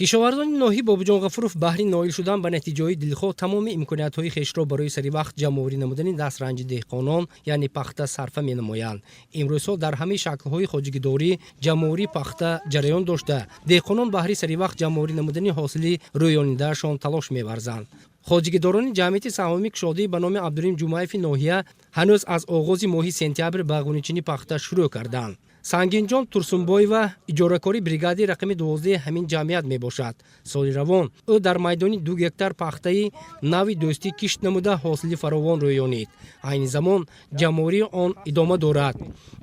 кишоварзони ноҳӣ Бобуҷон Ғафуров баҳри ноил шудан ба натиҷаҳои дилхоҳ тамоми имкониятҳои хешро барои саривақт ҷамъоварӣ намудани дастранҷи деҳқонон яъне пахта сарфа менамоянд. Имрӯзҳо дар ҳамаи шаклҳои хоҷигидорӣ ҷамъоварии пахта ҷараён дошта, деҳқонон баҳри саривақт ҷамъоварӣ намудани ҳосили рӯёнидаашон талош меварзанд. хоҷигидорони ҷамъияти саҳмоми кушодӣ ба номи Абдурим Ҷумаеви ноҳия ҳанӯз аз оғози моҳи сентябр ба ғуничинӣ пахта шурӯъ карданд. Сангинҷон Турсунбоева иҷоракори бригадаи рақами 12 ҳамин ҷамъият мебошад. Соли равон ӯ дар майдони 2 гектар пахтаи нави дӯстӣ кишт намуда ҳосили фаровон рӯёнид. Айни замон ҷамъоварии он идома дорад.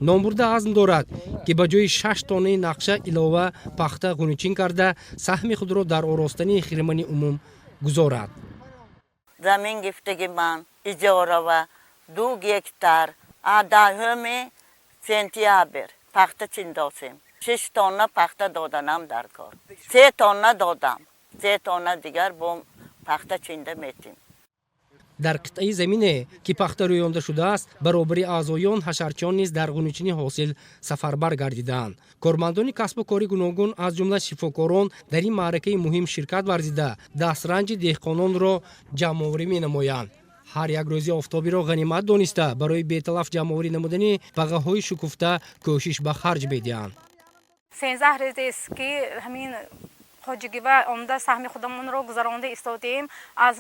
Номбурда азм дорад ки ба ҷои 6 тоннаи нақша илова пахта ғуничин карда саҳми худро дар оростани хирамани умум гузорад. Замин гифтаги ман иҷора ва 2 гектар 10 сентябр пахта чиндосем. 6 тонна пахта доданам дар кор. 3 тонна додам. 3 тонна дигар бо пахта чинда метим. дар қитъаи замине ки пахта рӯёнда шудааст, баробари аъзоён ҳашарчиён низ дар ғуничини ҳосил сафарбар гардидаанд. Кормандони касбу кори гуногун аз ҷумла шифокорон дар ин маъракаи муҳим ширкат варзида дастранҷи деҳқононро ҷамъоварӣ менамоянд. ҳар як рӯзи офтобиро ғанимат дониста барои беталаф ҷамъоварӣ намудани бағаҳои шукуфта кӯшиш ба харҷ медиҳанд. 13 рӯзест ки ҳамин хоҷигива омда саҳми худамонро гузаронда истодем. Аз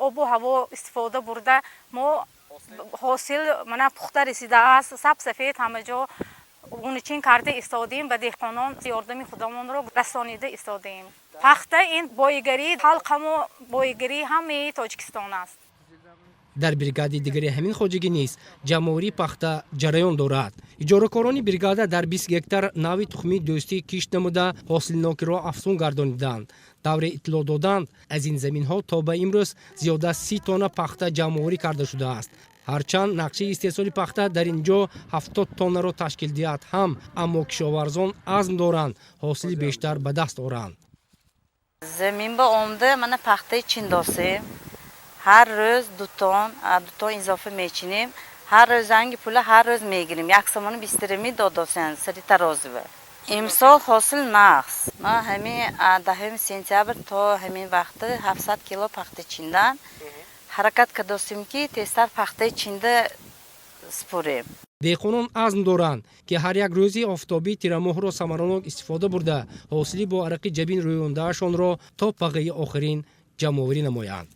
обу ҳаво истифода бурда мо ҳосил мана пухта расидааст, сабсафед ҳама ҷо ғуничин карда истодем. Ба деҳқонон ёрдами худамонро расонида истодем. Пахта ин боигарӣ ҳалқаму боигарӣ ҳамаи Тоҷикистон аст. дар бригадаи дигари ҳамин хоҷигӣ низ ҷамъоварии пахта ҷараён дорад. иҷоракорони бригада дар 20 гектар нави тухмии дӯстӣ кишт намуда ҳосилнокиро афзун гардониданд. тавре иттилоъ доданд, аз ин заминҳо то ба имрӯз зиёда 30 тонна пахта ҷамъоварӣ карда шудааст. ҳарчанд нақшаи истеҳсоли пахта дар ин ҷо 70 тоннаро ташкил диҳад ҳам, аммо кишоварзон азм доранд ҳосили бештар ба даст оранд. Замин ба омда мана пахтаи чиндосем. ҳар рӯз 2 тон изофа мечинем. ҳар рӯзанги пула ҳар рӯз мегирем. 1,25 додосен сари тарозива. Имсол ҳосил нақс. Ма ҳамин 10 сентябр то ҳамин вақта 700 кило пахта чиндан ҳаракат кардосем ки тезтар пахтаи чинда спурем. деҳқонон азм доранд ки ҳар як рӯзи офтобии тирамоҳро самаронок истифода бурда ҳосили бо арақи ҷабин рӯёндаашонро то пағаи охирин ҷамъоварӣ намоянд.